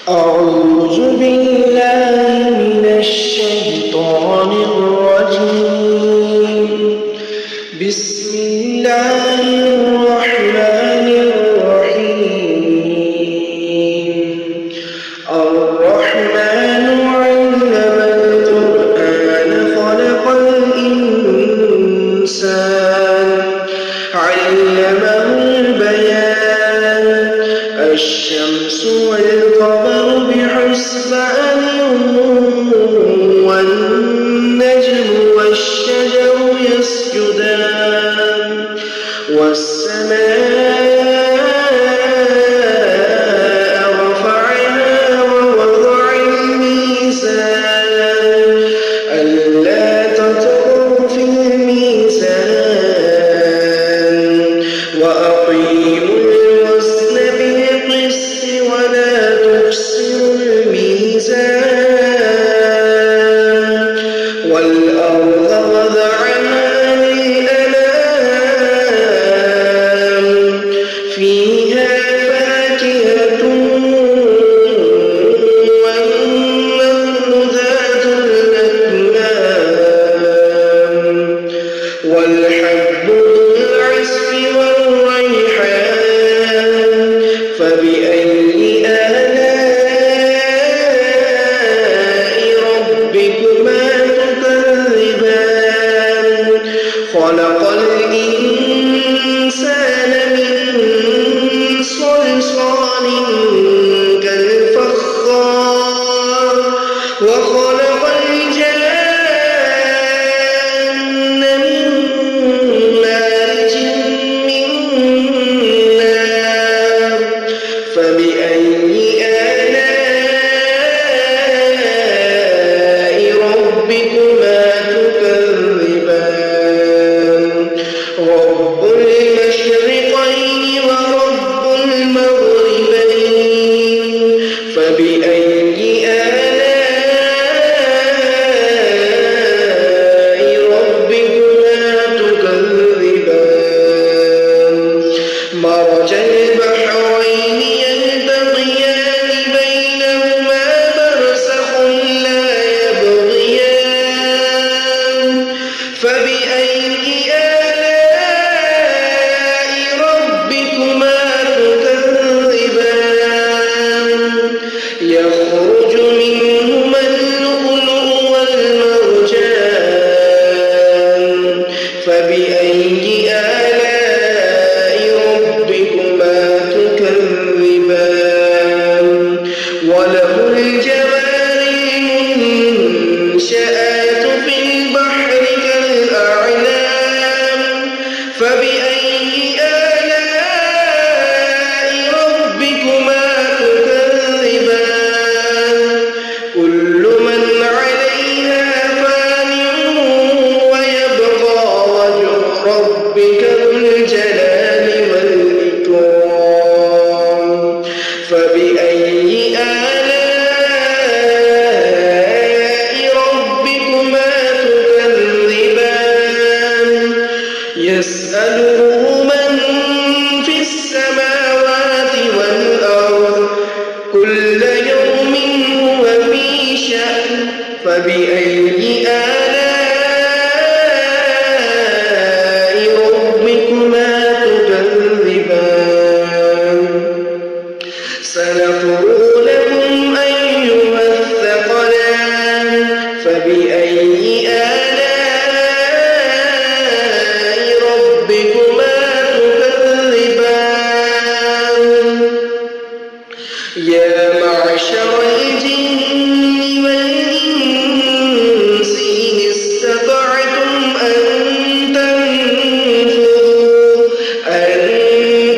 أعوذ بالله من الشيطان الرجيم. بسم الله الرحمن الرحيم. الرحمن علم القرآن خلق الإنسان علمه البيان. الشمس والقمر بحسبان والنجم والشجر يسجدان والسماء رفعها ووضع الميزان ألا تطغوا في الميزان وأقيموا الوزن بالقسط ولا تخسروا الميزان والأرض وضعها للأنام فيها فاكهة والنخل ذات الأكمام والحب ذو العصف والريحان فبأي آلاء ربكما تكذبان خلق الإنسان من صلصال كالفخار وخلق الجان من مارج من نار فبأي آلاء ربكما تكذبان رب المشرقين ورب المغربين فبأي آلاء ربكما تكذبان مرج البحرين يلتقيان بينهما برزخ لا يبغيان فبأي آلاء ربكما تكذبان يخرج منهما اللؤلؤ والمرجان فبأي آلاء ربكما تكذبان وله الجوار المنشآت في البحر كالأعلام فبأي آلاء ربكما تكذبان كل من عليها فان ويبقى وجه ربك ذو الجلال والإكرام فبأي آلاء ربكما تكذبان يسأله من في السماوات والأرض كل يوم هو في شأن فبأي آلاء ربكما تكذبان سنفرغ لكم أيها الثقلان فبأي آلاء ربكما تكذبان يا معشر الجن والإنس إن استطعتم أن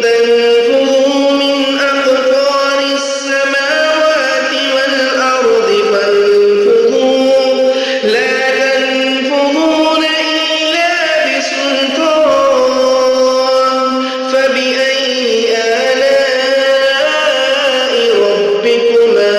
تنفذوا من أقطار السماوات والأرض فانفذوا لا تنفذون إلا بسلطان فبأي آلاء ربكما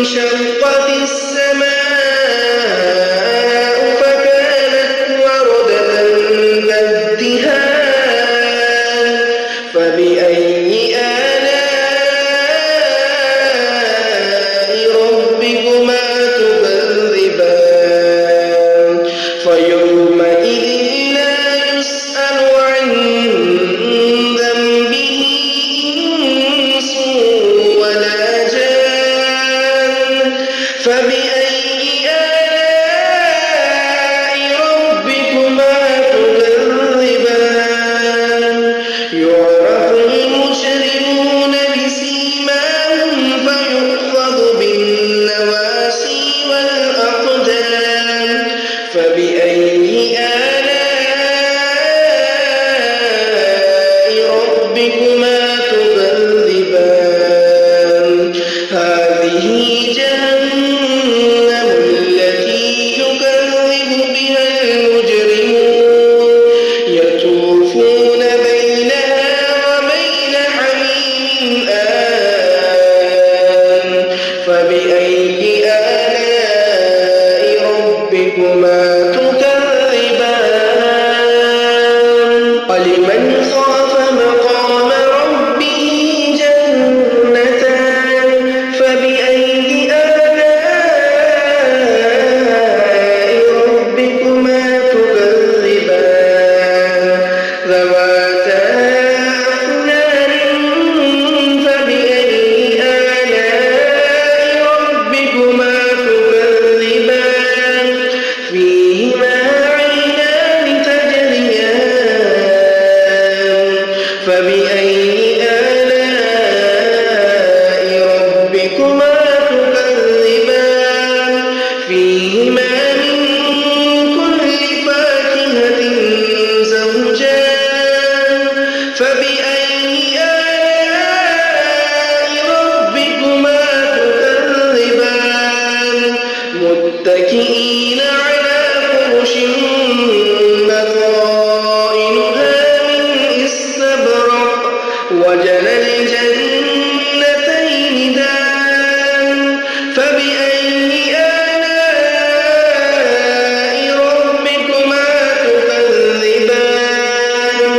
وانشقت السماء فكانت وردة كالدهان فبأي آلاء ربكما تكذبان فيومئذ لا يسأل عن ذنبه إنس ولا جان فبأي آلاء ربكما تكذبان يعرف المجرمون بسيماهم فيؤخذ بالنواصي والأقدام فبأي آلاء ربكما تكذبان هذه جهنم التي يكذب بها المجرمون يطوفون بينها وبين حميم آن فبأي آلاء ربكما تكذبان ولمن خاف مقام ربه جنتان فبأي آلاء ربكما تكذبان ذواتا أفنان فبأي آلاء ربكما تكذبان فيهما عينان تجريان فبأي آلاء ربكما تكذبان فيهما من كل فاكهة زوجان فبأي آلاء ربكما تكذبان متكئين على فرش بطائنها من استبرق وجنى الجنتين دان فبأي آلاء ربكما تكذبان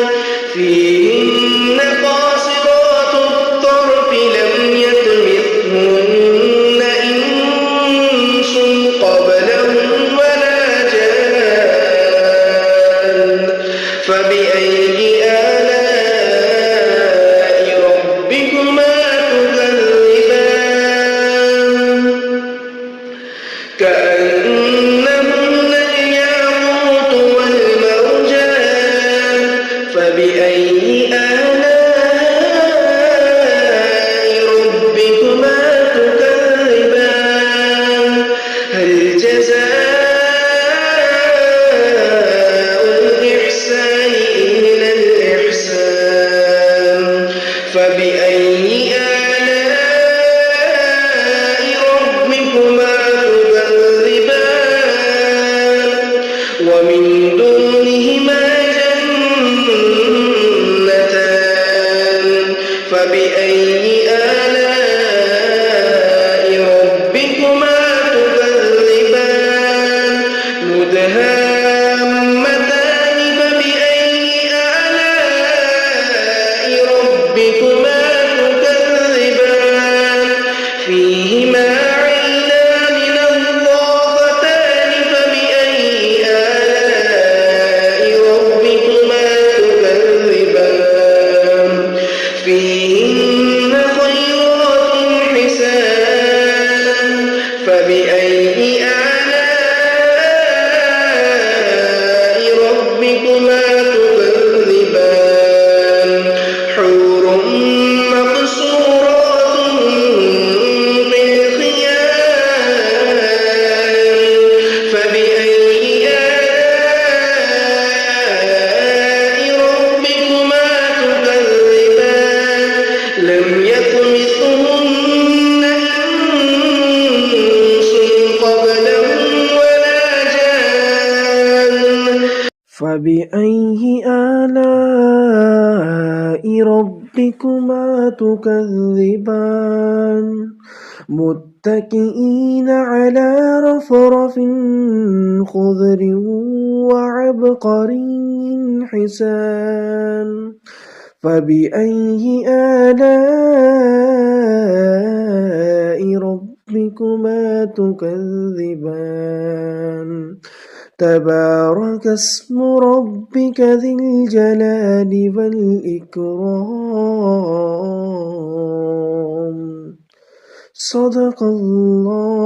فيهن قاصرات الطرف لم يطمثهن إنس قبلهم ولا جان فبأي آلاء ربكما تكذبان كأنهن الياقوت والمرجان فبأي آلاء ربكما تكذبان هل جزاء الإحسان إلا الإحسان فبأي آلاء ربكما تكذبان ومن دونهما جنتان فبأي آلاء ربكما تكذبان مدهامتان فبأي آلاء ربكما تكذبان فيهما عينان نضاختان فبأي آلاء ربكما تكذبان فيهن خيرات حسان فبأي آلاء ربكما تكذبان حور مقصورات في الخيام فبأي آلاء ربكما تكذبان لم يطمثهن إنس قبلهم ولا جان فبأي آلاء ربكما ربكما تكذبان متكئين على رفرف خضر وعبقري حسان فبأي آلاء ربكما تكذبان تبارك اسم ربك ذي الجلال والإكرام صدق الله